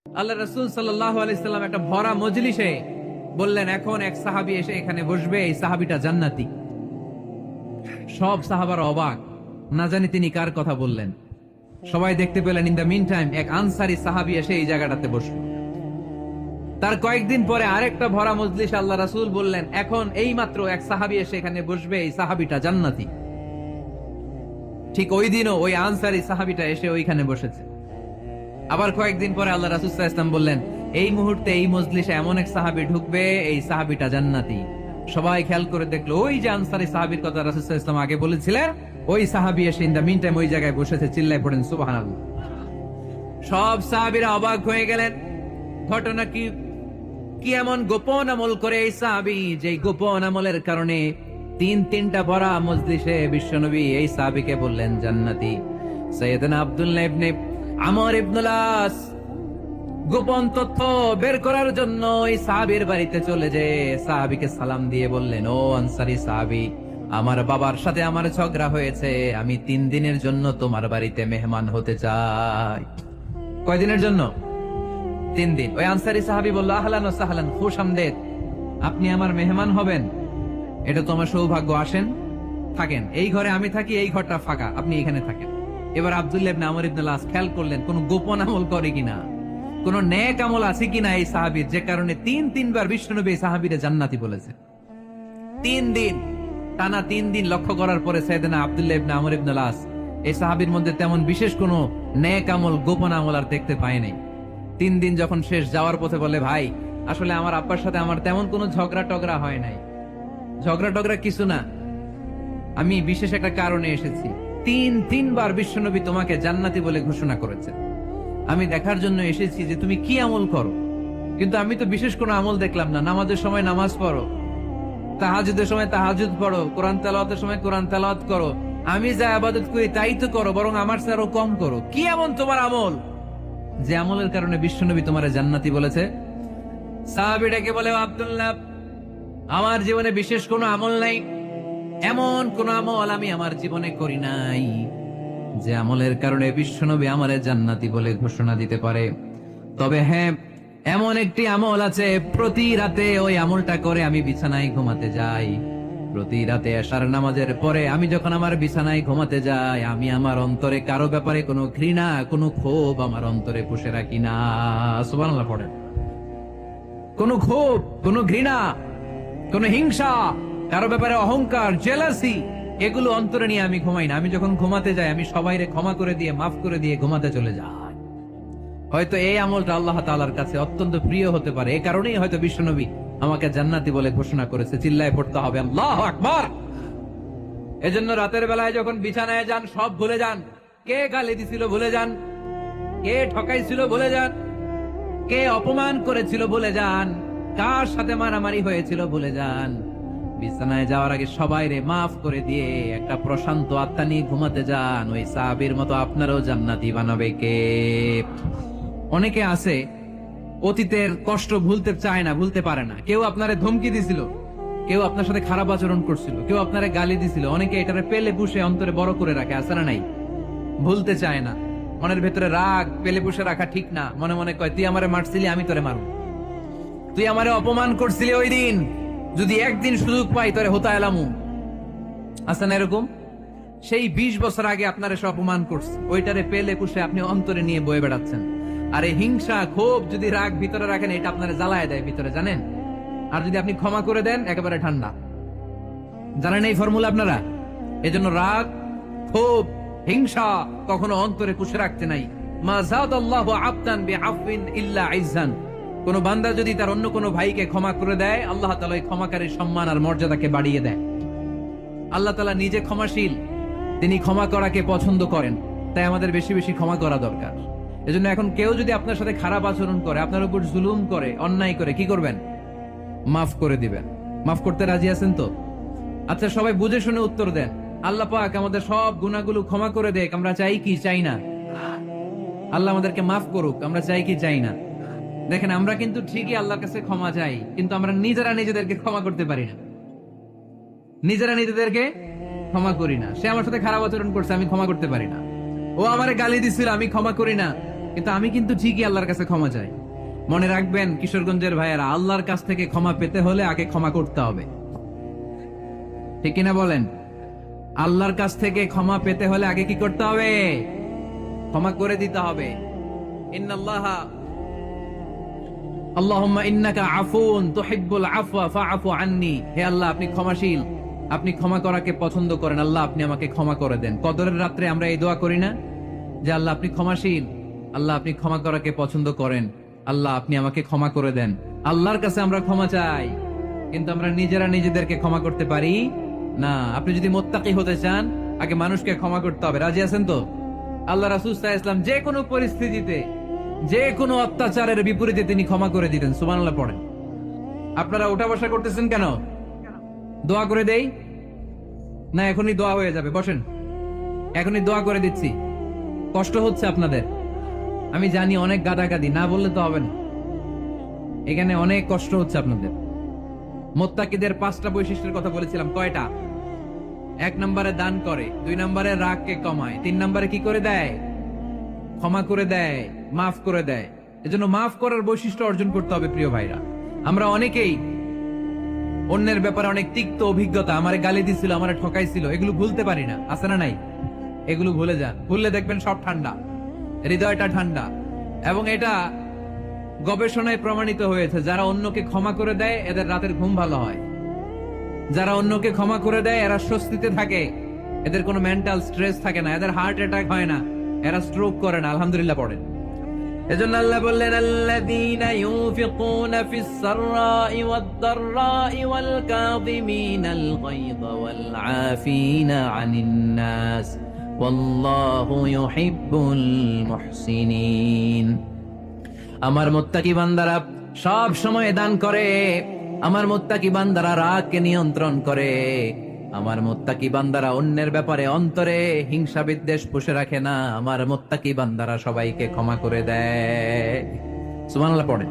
আল্লাহ রাসূল সাল্লাল্লাহু আলাইহি সাল্লাম একটা ভরা মজলিসে বললেন, এখন এক সাহাবী এসে এখানে বসবে, এই সাহাবীটা জান্নাতি। সব সাহাবারা অবাক, না জানি তিনি কার কথা বললেন। সবাই দেখতে পেলেন ইন দ্য মিন টাইম এক আনসারী সাহাবী এসে এই জায়গাটাতে বসলো। তার কয়েকদিন পরে আরেকটা ভরা মজলিস আল্লাহ রাসূল বললেন, এখন এই মাত্র এক সাহাবী এসে এখানে বসবে, এই সাহাবীটা জান্নাতি। ঠিক ওই দিনও ওই আনসারী সাহাবীটা এসে ওইখানে বসেছে। আবার কয়েকদিন পরে আল্লাহ রাসূল সাল্লাল্লাহু আলাইহি ওয়াসাল্লাম বললেন, এই মুহূর্তে এই মজলিসে এমন এক সাহাবী ঢুকবে, এই সাহাবীটা জান্নাতি। সবাই খেয়াল করে দেখলো, ওই যে আনসারী সাহাবীর কথা রাসূল সাল্লাল্লাহু আলাইহি ওয়াসাল্লাম আগে বলেছিলেন, ওই সাহাবী এসে ইন দ্য মিন টাইম ওই জায়গায় বসেছে। চিল্লায় পড়েন সুবহানাল্লাহ। সব সাহাবীরা অবাক হয়ে গেলেন। ঘটনা কি? কি এমন গোপন আমল করে এই সাহাবী, যে গোপন আমলের কারণে তিনটা ভরা মজলিসে বিশ্বনবী এই সাহাবীকে বললেন জান্নাতি। সাইয়েদনা আব্দুল্লাহ ইবনে আমর ইবনুল আস গোপন তথ্য বের করার জন্য এই সাহাবীর বাড়িতে চলে যে সাহাবীকে সালাম দিয়ে বললেন, ও আনসারী সাহাবী, আমার বাবার সাথে আমার ঝগড়া হয়েছে, আমি 3 দিনের জন্য তোমার বাড়িতে মেহমান হতে চাই। কয়দিনের জন্য? 3 দিন। ওই আনসারী সাহাবী বলল, আহলান ওয়া সাহলান, খুশামদেদ, আপনি আমার মেহমান হবেন, এটা তো আমার সৌভাগ্য। আসেন, থাকেন, এই ঘরে আমি থাকি, এই ঘরটা ফাঁকা, আপনি এখানে থাকেন। এবার আব্দুল্লাহ ইবনে আমর ইবনুল আস খেয়াল করলেন কোন গোপন আমল করে কিনা, কোন নেক আমল আছে কিনা এই সাহাবীর, যে কারণে তিনবার বিশ্বনবী এই সাহাবীরে জান্নাতি বলেছে। 3 দিন টানা 3 দিন লক্ষ্য করার পরে সাইয়েদনা আব্দুল্লাহ ইবনে আমর ইবনুল আস এই সাহাবীর মধ্যে তেমন বিশেষ কোন নেক আমল, গোপন আমল আর দেখতে পায় নাই। 3 দিন যখন শেষ, যাওয়ার পথে বলে, ভাই, আসলে আমার আব্বার সাথে আমার তেমন কোনো ঝগড়া টগড়া হয় নাই। ঝগড়া টগড়া কিছু না, আমি বিশেষ একটা কারণে এসেছি। তিনবার বিশ্বনবী তোমাকে জান্নাতি বলে ঘোষণা করেছে। আমি দেখার জন্য এসেছি যে তুমি কি আমল করো, কিন্তু আমি তো বিশেষ কোনো আমল দেখলাম না। নামাজের সময় নামাজ পড়ো, তাহাজ্জুদের সময় তাহাজ্জুদ পড়ো, কোরআন তেলাওয়াতের সময় কোরআন তেলাওয়াত করো, আমি যা ইবাদত করি তাই তো করো, বরং আমার চেয়ে আরো কম করো। কি এমন তোমার আমল যে আমলের কারণে বিশ্বনবী তোমারে জান্নাতি বলেছে? সাহাবীটাকে বলে, আব্দুল্লাহ, আমার জীবনে বিশেষ কোনো আমল নাই, এমন কোন আমল আমি আমার জীবনে করি নাই যে আমলের কারণে বিশ্বনবী আমারে জান্নাতি বলে ঘোষণা দিতে পারে। তবে হ্যাঁ, এমন একটি আমল আছে, প্রতি রাতে ওই আমলটা করে আমি বিছানায় ঘুমাতে যাই। প্রতি রাতে এশার নামাজের পরে আমি যখন আমার বিছানায় ঘুমাতে যাই, আমি আমার অন্তরে কারো ব্যাপারে কোনো ঘৃণা, কোনো ক্ষোভ আমার অন্তরে পুষে রাখি না। সুবহানাল্লাহ পড়েন। কোনো ক্ষোভ, কোনো ঘৃণা, কোনো হিংসা, কারো ব্যাপারে অহংকার, জেলাসি, এগুলো অন্তরে নিয়ে আমি ঘুমাই না। আমি যখন ঘুমাতে যাই, আমি সবাইরে ক্ষমা করে দিয়ে, মাফ করে দিয়ে ঘুমাতে চলে যাই। হয়তো এই আমলটা আল্লাহ তাআলার কাছে অত্যন্ত প্রিয় হতে পারে, এই কারণেই হয়তো বিশ্বনবী আমাকে জান্নাতি বলে ঘোষণা করেছে। চিল্লায় পড়তে হবে আল্লাহু আকবার। এজন্য রাতের বেলায় যখন বিছানায় যান, সব ভুলে যান। কে গালি দিছিল ভুলে যান, কে ঠকাইছিল ভুলে যান, কে অপমান করেছিল ভুলে যান, কার সাথে মারামারি হয়েছিল ভুলে যান। বিছানায় যাওয়ার আগে সবাইরে মাফ করে দিয়ে একটা প্রশান্ত আত্মা নিয়ে ঘুমাতে যান। ওই সাহাবীর মতো আপনারও জান্নাতি বানাবে কে? অনেকে আছে অতীতের কষ্ট ভুলতে চায় না, ভুলতে পারে না। কেউ আপনারে ধমকি দিছিল, কেউ আপনার সাথে খারাপ আচরণ করছিল, কেউ আপনারে গালি দিছিল, অনেকে এটারে পেলে পুষে অন্তরে বড় করে রাখে, আছে না নাই? ভুলতে চায় না। মনের ভেতরে রাগ পেলে পুষে রাখা ঠিক না। মনে মনে কয়, তুই আমারে মারছিলি, আমি তোরে মারব, তুই আমারে অপমান করছিলি ওই দিন, যদি একদিন সুযোগ পাই তোরে হতা এলামু। আছে না এরকম? সেই 20 বছর আগে আপনার এসে অপমান করছে, ওইটারে পেলে পুষে আপনি অন্তরে নিয়ে বয়ে বেড়াচ্ছেন। আর এই হিংসা, ক্ষোভ, যদি রাগ ভিতরে রাখেন, এটা আপনারা জ্বালায় দেয় ভিতরে, জানেন? আর যদি আপনি ক্ষমা করে দেন, একেবারে ঠান্ডা। জানেন এই ফর্মুলা আপনারা? এজন্য রাগ, ক্ষোভ, হিংসা কখনো অন্তরে পুষে রাখতে নাই। মা যাদাল্লাহু আবদান বিআফওয়িন ইল্লা ইজ্জান। কোন বান্দা যদি তার অন্য কোন ভাইকে ক্ষমা করে দেয়, আল্লাহ তাআলা এই ক্ষমাকারীর সম্মান আর মর্যাদাকে বাড়িয়ে দেয়। আল্লাহ তাআলা নিজে ক্ষমাশীল, তিনি ক্ষমা করাকে পছন্দ করেন, তাই আমাদের বেশি বেশি ক্ষমা করা দরকার। এজন্য এখন কেউ যদি আপনার সাথে খারাপ আচরণ করে, আপনার উপর জুলুম করে, অন্যায় করে, কি করবেন? মাফ করে দিবেন। মাফ করতে রাজি আছেন তো? আচ্ছা, সবাই বুঝে শুনে উত্তর দেন। আল্লাহ পাক আমাদের সব গুনাহগুলো ক্ষমা করে দেখ, আমরা চাই কি চাই না? আল্লাহ আমাদেরকে মাফ করুক, আমরা চাই কি চাই না? দেখেন, আমরা কিন্তু ঠিকই আল্লাহর কাছে ক্ষমা চাই, কিন্তু আমরা নিজেরা নিজেদেরকে ক্ষমা করতে পারি না। নিজেরা নিজেদেরকে ক্ষমা করি না। সে আমার সাথে খারাপ আচরণ করছে, আমি ক্ষমা করতে পারি না। ও আমারে গালি দিছিল, আমি ক্ষমা করি না। কিন্তু আমি কিন্তু ঠিকই আল্লাহর কাছে ক্ষমা চাই। মনে রাখবেন কিশোরগঞ্জের ভাইয়েরা, আল্লাহর কাছ থেকে ক্ষমা পেতে হলে আগে ক্ষমা করতে হবে। ঠিক কিনা বলেন? আল্লাহর কাছ থেকে ক্ষমা পেতে হলে আগে কি করতে হবে? ক্ষমা করে দিতে হবে। ইন্নাল্লাহা আল্লাহুম্মা ইন্নাকা আফুন তুহিব্বুল আফওয়া ফাআফু আন্নি। হে আল্লাহ, আপনি ক্ষমাশীল, আপনি ক্ষমা করাকে পছন্দ করেন। আল্লাহ, আপনি আমাকে ক্ষমা করে দেন। কদরের রাত্রে আমরা এই দোয়া করি না যে আল্লাহ আপনি ক্ষমাশীল, আল্লাহ আপনি ক্ষমা করাকে পছন্দ করেন, আল্লাহ আপনি আমাকে ক্ষমা করে দেন। আল্লাহর কাছে আমরা ক্ষমা চাই, কিন্তু আমরা নিজেরা নিজেদেরকে ক্ষমা করতে পারি না। আপনি যদি মুত্তাকি হতে চান, আগে মানুষকে ক্ষমা করতে হবে। রাজি আছেন তো? আল্লাহ রাসূল সাল্লাল্লাহু আলাইহি ওয়াসাল্লাম যে কোনো পরিস্থিতিতে, যে কোনো অত্যাচারের বিপরীতে তিনি ক্ষমা করে দিতেন। সুবহানাল্লাহ পড়েন। আপনারা উঠা বসা করতেছেন কেন? দোয়া করে দেই না? এখনই দোয়া হয়ে যাবে, বসেন। এখনই দোয়া করে দিচ্ছি। কষ্ট হচ্ছে আপনাদের, আমি জানি, অনেক গাদাগাদি, না বললে তো হবে না। এখানে অনেক কষ্ট হচ্ছে আপনাদের। মুত্তাকিদের 5টা বৈশিষ্ট্যের কথা বলেছিলাম। কয়টা? 1 নম্বরে দান করে, 2 নম্বরে রাগকে কমায়, 3 নম্বরে কি করে দেয়? ক্ষমা করে দেয়, মাফ করে দেয়। এজন্য মাফ করার বৈশিষ্ট্য অর্জন করতে হবে প্রিয় ভাইরা। আমরা অনেকেই অন্যের ব্যাপারে অনেক তিক্ত অভিজ্ঞতা, আমারে গালি দিছিল, আমারে ঠকাইছিল, এগুলো ভুলতে পারি না। আছে না নাই? এগুলো ভুলে যান। ভুললে দেখবেন সব ঠান্ডা, হৃদয়টা ঠান্ডা। এবং এটা গবেষণায় প্রমাণিত হয়েছে, যারা অন্যকে ক্ষমা করে দেয় এদের রাতের ঘুম ভালো হয়। যারা অন্যকে ক্ষমা করে দেয় এরা স্বস্তিতে থাকে, এদের কোনো মেন্টাল স্ট্রেস থাকে না, এদের হার্ট অ্যাটাক হয় না, এরা স্ট্রোক করে না। আলহামদুলিল্লাহ পড়েন। এজন্য আল্লাহ বললেন, আল্লাযীনা ইউনফিকুনা ফিস সাররাই ওয়াদ দাররাই ওয়াল কাযিমিনাল গায়যা ওয়াল আফিনা আনিন নাস ওয়াল্লাহু ইউহিব্বুল মুহসিনিন। আমার মুত্তাকি বান্দারা সব সময় দান করে, আমার মুত্তাকি বান্দারা রাগকে নিয়ন্ত্রণ করে, আমার মুত্তাকি বান্দারা অন্যের ব্যাপারে অন্তরে হিংসা বিদ্বেষ পুষে রাখে না, আমার মুত্তাকি বান্দারা সবাইকে ক্ষমা করে দেয়। সুবহানাল্লাহ পড়ে।